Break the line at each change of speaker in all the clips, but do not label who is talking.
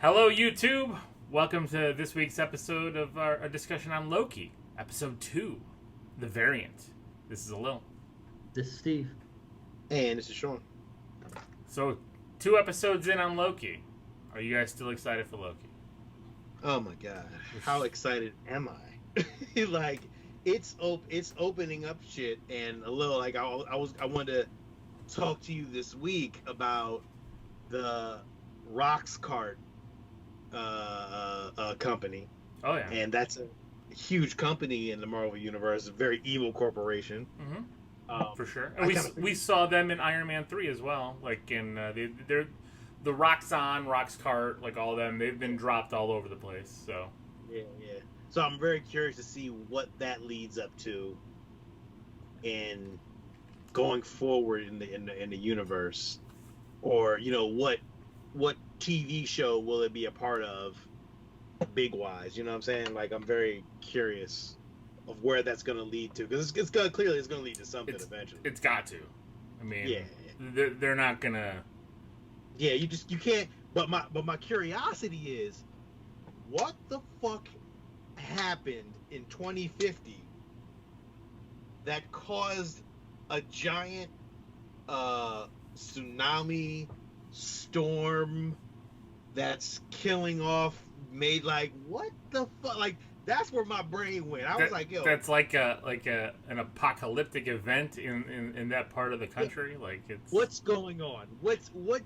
Hello, YouTube. Welcome to this week's episode of our discussion on Loki, episode 2, The Variant. This is Lil.
This is Steve.
And this is Sean.
So, 2 episodes in on Loki. Are you guys still excited for Loki?
Oh my god, how excited am I? Like, it's opening up shit, and a little like I wanted to talk to you this week about the Rocks Cart company.
Oh yeah,
And that's a huge company in the Marvel universe, a very evil corporation.
for sure. And we saw them in Iron Man 3 as well. Like in they're the Rocks Cart, like all of them. They've been dropped all over the place. So
yeah. So I'm very curious to see what that leads up to in going forward in the universe, or what TV show will it be a part of, big wise? You know what I'm saying? Like, I'm very curious of where that's going to lead to, because it's going to lead to something eventually.
it's got to. I mean,
yeah,
they're not gonna.
Yeah, you can't. But my curiosity is, what the fuck happened in 2050 that caused a giant tsunami storm that's killing off, what the fuck? Like, that's where my brain went. I was like, yo,
that's like an apocalyptic event in that part of the country. Like, it's
what's going on? What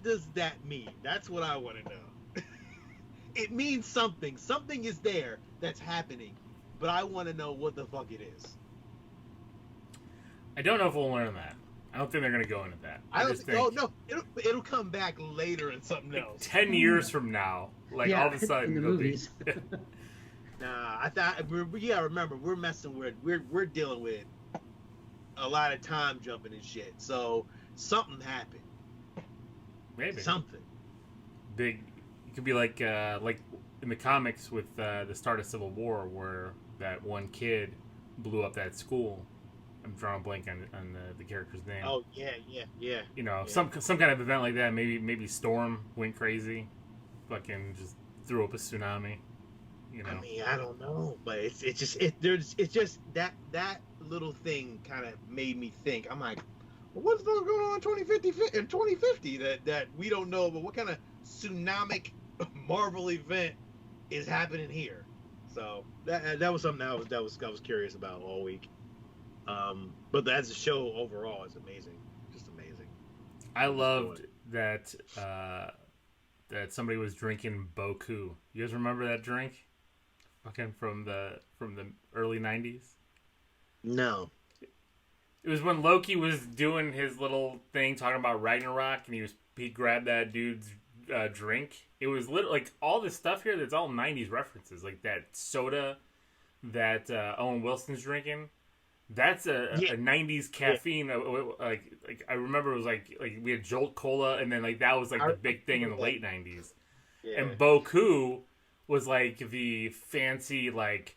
does that mean? That's what I want to know. It means something. Something is there that's happening, but I want to know what the fuck it is.
I don't know if we'll learn that. I don't think they're going to go into that.
I don't think. Oh no, it'll come back later in something else.
10 years from now, like all of a sudden,
in the movies.
Nah, I thought remember, we're messing with we're dealing with a lot of time jumping and shit. So something happened.
Maybe
something
big. It could be like in the comics with the start of Civil War, where that one kid blew up that school. I'm drawing a blank on the character's name.
Oh yeah.
You know, some kind of event like that. Maybe Storm went crazy, fucking just threw up a tsunami. You know.
I mean, I don't know, but it's just that little thing kind of made me think. I'm like, well, what's going on in 2050 that we don't know? But what kind of tsunamic Marvel event is happening here? So that was something I was curious about all week. But as a show overall, it's amazing, just amazing.
I loved that that somebody was drinking Boku. You guys remember that drink? Fucking from the early 90s?
No.
It was when Loki was doing his little thing talking about Ragnarok, and he grabbed that dude's drink. It was like all this stuff here that's all 90s references, like that soda that Owen Wilson's drinking. That's a 90s caffeine. Like I remember it was like we had Jolt Cola, and then like that was like the big thing in the late 90s.
Yeah.
And Boku was like the fancy, like,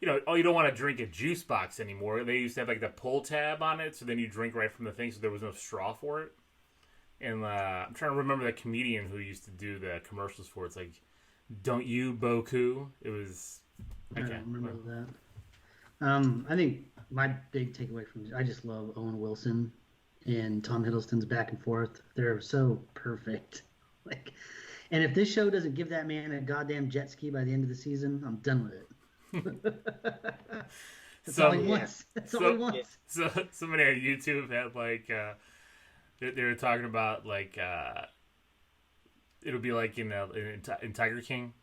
you know, you don't want to drink a juice box anymore. They used to have like the pull tab on it, so then you drink right from the thing, so there was no straw for it. And I'm trying to remember the comedian who used to do the commercials for it. It's like, don't you Boku? It was.
I don't remember that. I think my big takeaway I just love Owen Wilson and Tom Hiddleston's back and forth. They're so perfect. Like, and if this show doesn't give that man a goddamn jet ski by the end of the season, I'm done with it. That's all he wants. That's all he wants.
So somebody on YouTube had like they were talking about like it'll be like in Tiger King,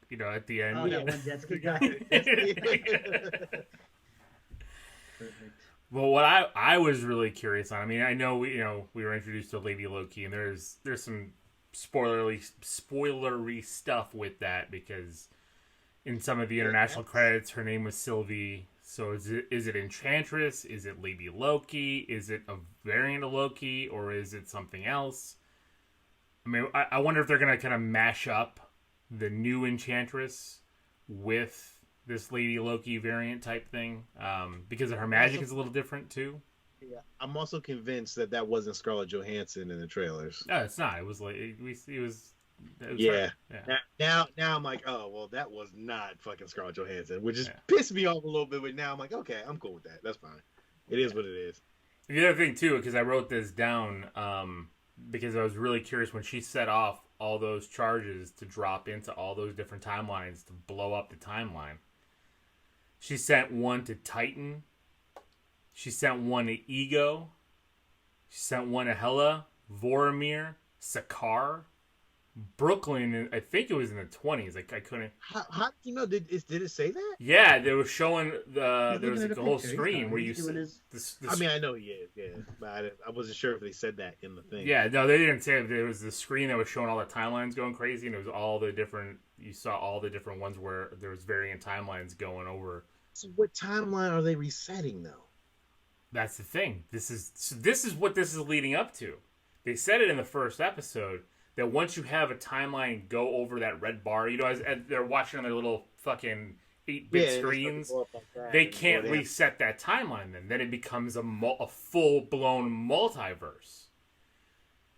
you know, at the end.
Oh yeah, one jet ski guy. Perfect.
Well, what I was really curious on, I mean, I know we were introduced to Lady Loki, and there's some spoilery stuff with that, because in some of the international credits, her name was Sylvie. So is it Enchantress? Is it Lady Loki? Is it a variant of Loki, or is it something else? I mean, I wonder if they're gonna kind of mash up the new Enchantress with this Lady Loki variant type thing, because her magic is a little different too.
Yeah, I'm also convinced that wasn't Scarlett Johansson in the trailers.
No, it's not. It was like it was
Yeah.
Yeah.
Now I'm like, oh well, that was not fucking Scarlett Johansson, which just
Yeah.
pissed me off a little bit. But now I'm like, okay, I'm cool with that. That's fine. It is what it is.
The other thing too, because I wrote this down, because I was really curious when she set off all those charges to drop into all those different timelines to blow up the timeline. She sent one to Titan. She sent one to Ego. She sent one to Hela, Vormir, Sakaar, Brooklyn. I think it was in the 20s. Like I couldn't.
How did you know? Did it say that?
Yeah, they were showing there was
looking
like
at
a
a
whole
picture.
screen where you
He's doing
see
his-
this.
I mean, I know he is, yeah, but I wasn't sure if they said that in the thing.
Yeah, no, they didn't say it. There was the screen that was showing all the timelines going crazy, and it was all the different. You saw all the different ones where there was variant timelines going over.
So what timeline are they resetting though?
That's the thing. This is what this is leading up to. They said it in the first episode that once you have a timeline go over that red bar, as they're watching on their little fucking 8-bit screens, they can't reset that timeline. Then it becomes a full blown multiverse.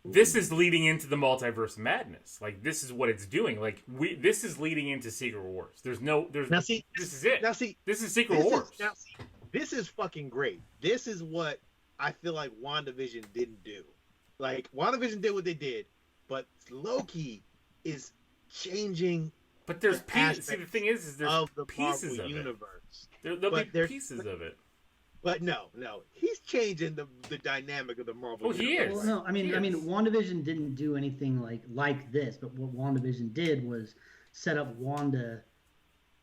This is leading into the multiverse madness. Like this is what it's doing. Like this is leading into Secret Wars. This is it. This is Secret Wars.
This is fucking great. This is what I feel like WandaVision didn't do. Like WandaVision did what they did, but Loki is changing.
But there's pieces. See, the thing is there's
of the
pieces
Marvel
of
universe.
There'll be pieces of it.
But no, he's changing the dynamic of the Marvel.
He
universe.
is.
Well, no, I mean, WandaVision didn't do anything like this, but what WandaVision did was set up Wanda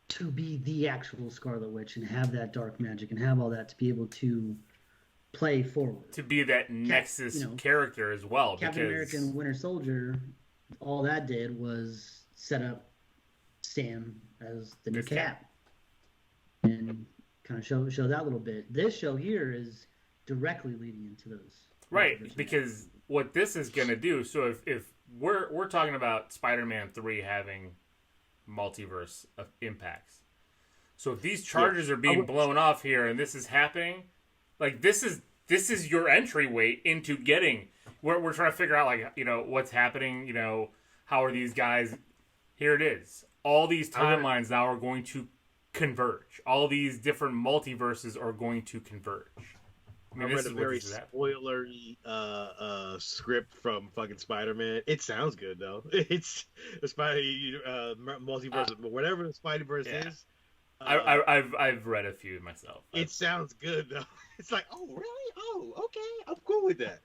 to be the actual Scarlet Witch and have that dark magic and have all that to be able to play forward.
To be that Nexus character as well.
Captain America and Winter Soldier, all that did was set up Sam as the new Cap. And kind of show that a little bit. This show here is directly leading into those.
Right, because what this is going to do, so if we're talking about Spider-Man 3 having multiverse impacts. So if these charges are being blown off here and this is happening, like this is your entryway into getting we're trying to figure out like, what's happening, how are these guys. Here it is. All these timelines now are going to converge. All these different multiverses are going to converge. I
read a very spoilery script from fucking Spider-Man. It sounds good though. It's the multiverse, but whatever the Spider-Verse is.
I've read a few myself.
It sounds good though. It's like, oh really? Oh, okay. I'm cool with that.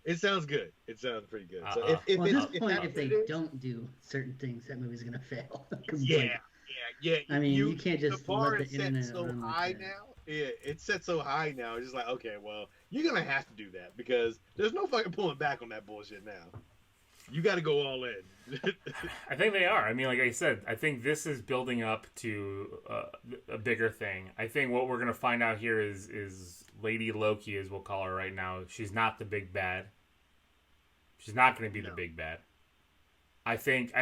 It sounds good. It sounds pretty good. So
at this point, if they don't do certain things, that movie's gonna fail.
Yeah.
I mean, you can't just
the bar
let the
is
internet
set so
run
high
like that.
now. Yeah, it's set so high now. It's just like, okay, well, you're gonna have to do that because there's no fucking pulling back on that bullshit now. You got to go all in.
I think they are. I mean, like I said, I think this is building up to a bigger thing. I think what we're gonna find out here is Lady Loki, as we'll call her right now. She's not the big bad. She's not going to be the big bad. I think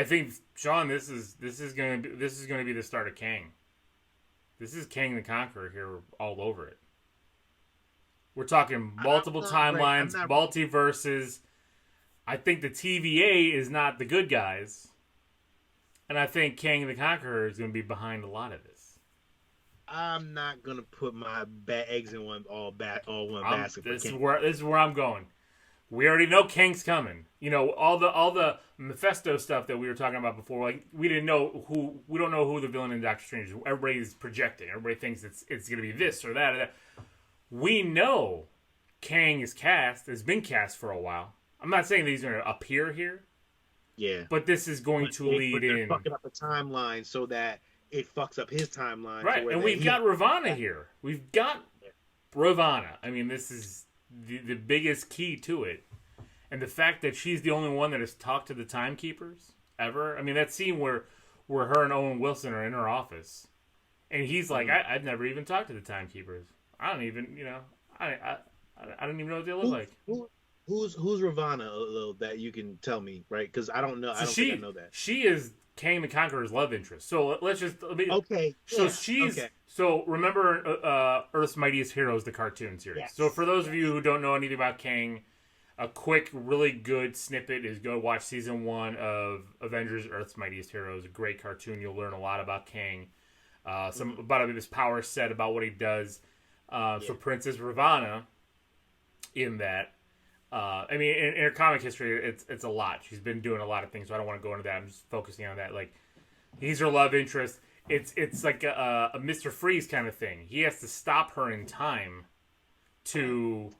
Sean, this is going to be the start of Kang. This is Kang the Conqueror here, all over it. We're talking multiple timelines, multiverses. I think the TVA is not the good guys, and I think Kang the Conqueror is going to be behind a lot of this.
I'm not going to put my eggs in one basket.
This is where I'm going. We already know Kang's coming. All the Mephisto stuff that we were talking about before. Like we don't know who the villain in Doctor Strange is. Everybody's projecting. Everybody thinks it's going to be this or that or that. We know Kang is cast. Has been cast for a while. I'm not saying that he's going to appear here.
Yeah.
But this is going to lead in.
Fucking up a timeline so that it fucks up his timeline.
Right, and we've got Ravonna here. We've got Ravonna. I mean, this is the biggest key to it. And the fact that she's the only one that has talked to the timekeepers ever. I mean, that scene where her and Owen Wilson are in her office. And he's like, I've never even talked to the timekeepers. I don't even, I don't even know what they look like.
Who's Ravonna, a little, that you can tell me, right? Because I don't know. I don't think I know that.
She is Kang the Conqueror's love interest. So
okay.
So she's so remember Earth's Mightiest Heroes, the cartoon series. Yes. So for those of you who don't know anything about Kang, a quick, really good snippet is go watch season 1 of Avengers: Earth's Mightiest Heroes. A great cartoon. You'll learn a lot about Kang. Some about his power set, about what he does. So Princess Ravonna in that. I mean, in her comic history, it's a lot. She's been doing a lot of things, so I don't want to go into that. I'm just focusing on that. Like, he's her love interest. It's like a Mr. Freeze kind of thing. He has to stop her in time so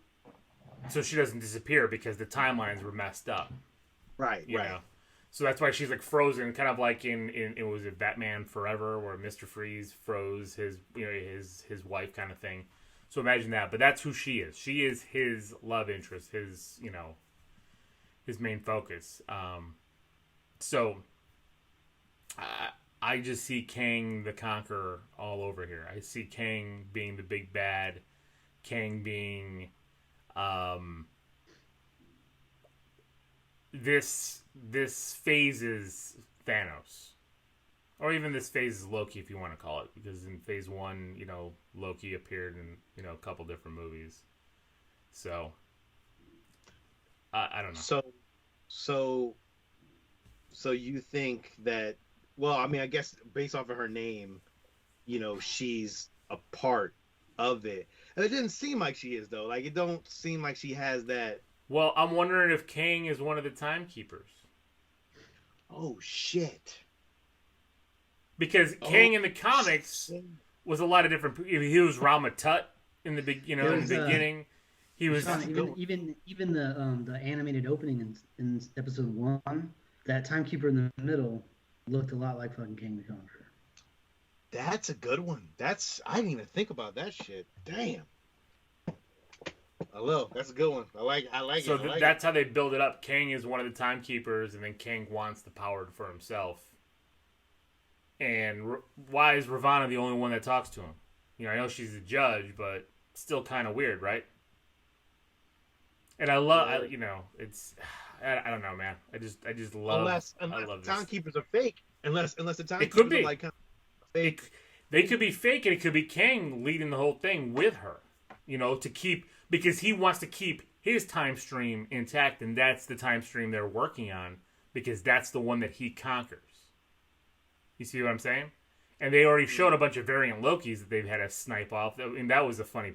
she doesn't disappear because the timelines were messed up.
Right.
You know? So that's why she's like frozen, kind of like in was it Batman Forever, where Mr. Freeze froze his wife kind of thing. So imagine that, but that's who she is. She is his love interest, his main focus. So I just see Kang the Conqueror all over here. I see Kang being the big bad, Kang being this phase is Thanos. Or even this phase is Loki, if you want to call it, because in phase 1, Loki appeared in a couple different movies. So I don't know.
So you think that? Well, I mean, I guess based off of her name, she's a part of it, and it didn't seem like she is though. Like, it don't seem like she has that.
Well, I'm wondering if Kang is one of the timekeepers.
Oh shit.
Because Kang in the comics was a lot of different. He was Ramatut in the beginning. He was
even the animated opening in episode 1. That timekeeper in the middle looked a lot like fucking King the Conqueror.
That's a good one. I didn't even think about that shit. Damn. Hello, that's a good one. I like it.
So that's how they build it up. Kang is one of the timekeepers, and then Kang wants the power for himself. And why is Ravonna the only one that talks to him? I know she's a judge, but still kind of weird, right? And I love, it's, I don't know, man. I just love.
Unless
I love
the timekeepers are fake. Unless the timekeepers
it could be
are like kind of fake.
They could be fake, and it could be Kang leading the whole thing with her. To keep, because he wants to keep his time stream intact, and that's the time stream they're working on, because that's the one that he conquers. You see what I'm saying? And they already showed a bunch of variant Lokis that they've had to snipe off, and that was a funny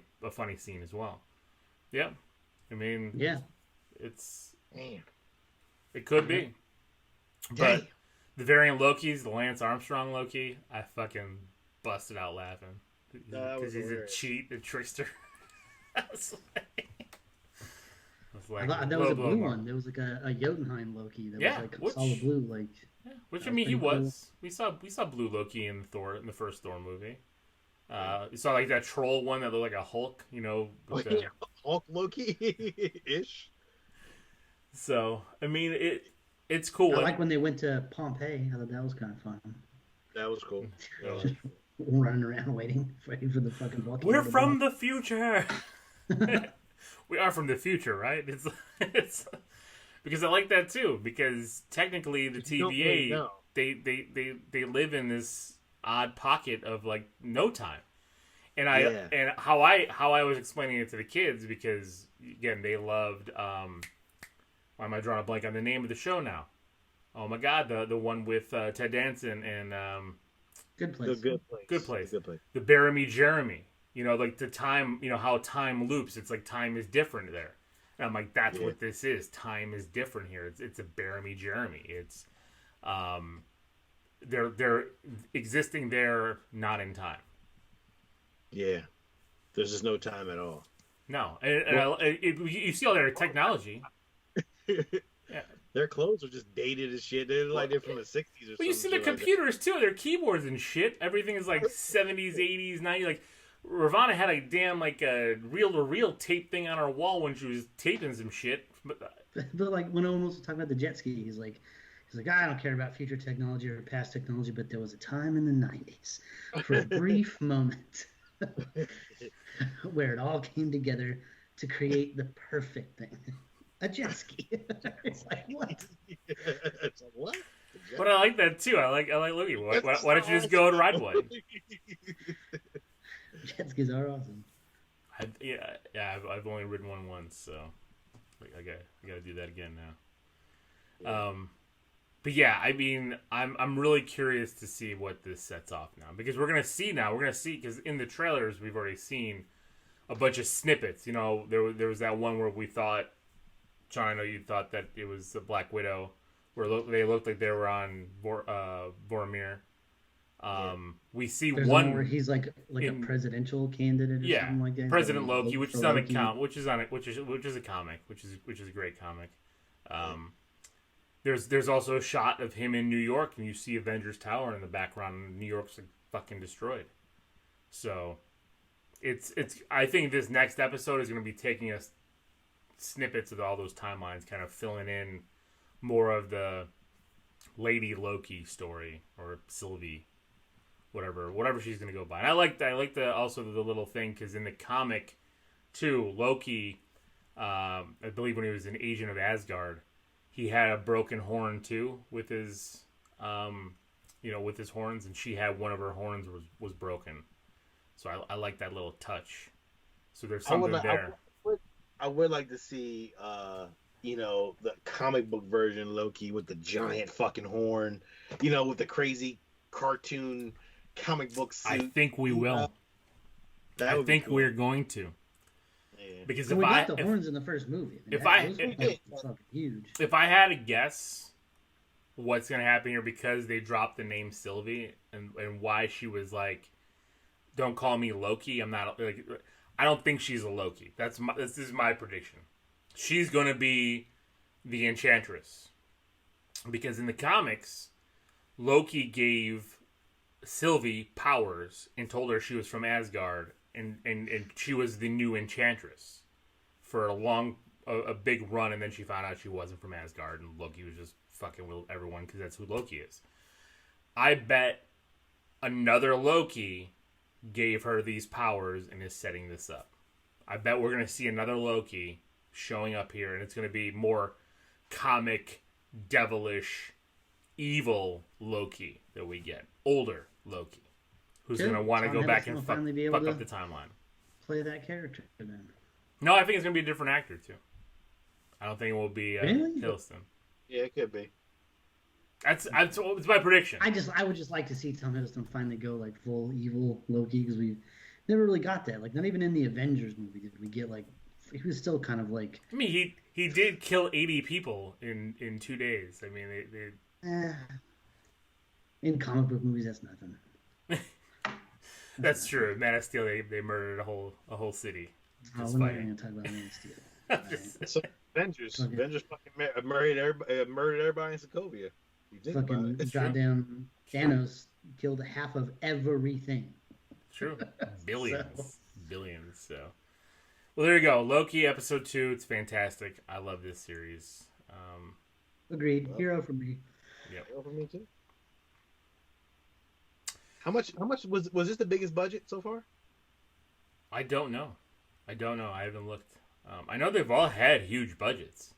scene as well. Yeah, I mean,
yeah,
it could be, but the variant Lokis, the Lance Armstrong Loki, I fucking busted out laughing because he's a cheat, a trickster. I was like,
that was a blue one. There was like a Jotunheim Loki that was like solid blue, like.
Yeah, which I mean, he was. Cool. We saw blue Loki in the first Thor movie. You saw like that troll one that looked like a Hulk,
Hulk Loki ish.
So I mean, it's cool.
I like when they went to Pompeii. I thought that was kind of fun.
That was cool.
Running around waiting for the fucking volcano.
We're from the future. We are from the future, right? It's because I like that too. Because technically, the TVA they live in this odd pocket of like no time, and and how I was explaining it to the kids, because again they loved. Why am I drawing a blank on the name of the show now? Oh my God, the one with Ted Danson and
Good Place.
Good Place. The Bearimy Jeremy. Like the time. How time loops. It's like time is different there. And I'm like, that's what this is. Time is different here. It's a Bearimy Jeremy. It's they're existing there, not in time.
Yeah, there's just no time at all.
No, you see all their technology. Yeah.
Their clothes are just dated as shit. They're like they're from the 60s or something.
Well, you see their computers too. Their keyboards and shit. Everything is like 70s, 80s, 90s. Like Ravonna had a damn like a reel-to-reel tape thing on her wall when she was taping some shit. But
like when Owen was talking about the jet ski, he's like, I don't care about future technology or past technology, but there was a time in the 90s for a brief moment where it all came together to create the perfect thing. A jet ski. It's like, what?
It's like, what?
But I like that too. I like Loki. Why don't you just go and ride one?
Jet skis are awesome.
I've only ridden one once, so I gotta do that again now. But yeah, I mean, I'm really curious to see what this sets off now, because we're gonna see because in the trailers we've already seen a bunch of snippets. You know, there was that one where we thought, John, I know you thought that it was the Black Widow, where they looked like they were on Vormir. We see
There's
one
where he's like a presidential candidate or something like that.
President Loki, which is on
Loki.
which is a comic, which is a great comic. There's also a shot of him in New York, and you see Avengers Tower in the background, and New York's like fucking destroyed. So it's I think this next episode is going to be taking us snippets of all those timelines, kind of filling in more of the Lady Loki story, or Sylvie, whatever she's going to go by. And I like also the little thing, because in the comic too, Loki, I believe when he was an agent of Asgard, he had a broken horn too with his with his horns, and she had one of her horns was broken. So I like that little touch. So there's something there.
I would like to see the comic book version Loki with the giant fucking horn, with the crazy cartoon comic book suit.
I think we will. I think we're going to.
Yeah.
Because we got the horns in the first movie. Huge.
If I had to guess what's going to happen here, because they dropped the name Sylvie and why she was like, "Don't call me Loki. I'm not like." I don't think she's a Loki. This is my prediction. She's going to be the Enchantress, because in the comics, Loki gave Sylvie powers and told her she was from Asgard, and she was the new Enchantress for a big run, and then she found out she wasn't from Asgard, and Loki was just fucking with everyone because that's who Loki is. I bet another Loki gave her these powers and is setting this up. I bet we're going to see another Loki showing up here, and it's going to be more comic, devilish, evil Loki that we get. Older Loki, who's going to want to go back and fuck up the timeline.
Play that character then.
No, I think it's going to be a different actor too. I don't think it will be Hiddleston.
Yeah, it could be.
It's my prediction.
I would just like to see Tom Hiddleston finally go like full evil Loki, because we never really got that. Like, not even in the Avengers movie did we get like, he was still kind of like.
I mean, he did kill 80 people in 2 days. I mean, they
in comic book movies, that's nothing.
That's true. Man of Steel, they murdered a whole city.
We're not going to talk about Man of Steel.
So Avengers fucking murdered everybody in Sokovia.
Fucking goddamn Thanos killed half of everything.
True. Billions. So, well, there you go. Loki episode 2. It's fantastic. I love this series.
Agreed. Hero for me.
Yep.
Hero for me too. How much was this the biggest budget so far?
I don't know. I haven't looked. I know they've all had huge budgets.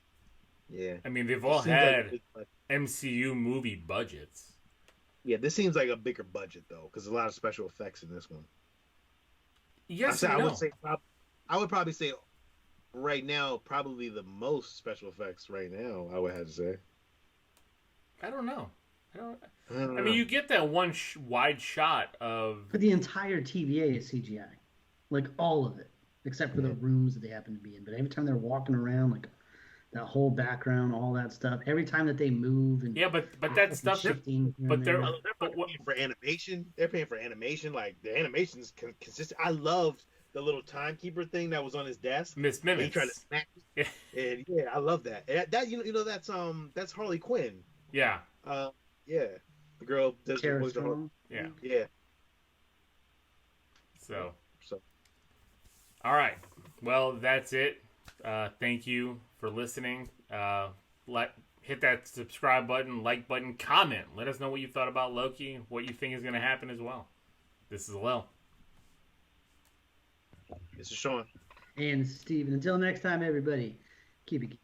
Yeah.
I mean, they've all had MCU movie budgets.
Yeah, this seems like a bigger budget though, because there's a lot of special effects in this one.
Yes,
I would probably say right now, probably the most special effects right now. I would have to say.
I don't know. I mean, you get that one wide shot of.
But the entire TVA is CGI, like all of it, except for the rooms that they happen to be in. But every time they're walking around, like that whole background, all that stuff. Every time that they move and
but that stuff. But they're
paying for animation. They're paying for animation. Like the animation's consistent. I loved the little timekeeper thing that was on his desk.
Miss Mimics.
He tried to smack it. And yeah, I love that. And that that's Harley Quinn.
Yeah.
Yeah. The girl does the voice.
Yeah.
Yeah.
So. All right. Well, that's it. Thank you for listening. Hit that subscribe button, like button, comment. Let us know what you thought about Loki, what you think is going to happen as well. This is Lil.
This is Sean.
And Steven. Until next time, everybody, keep it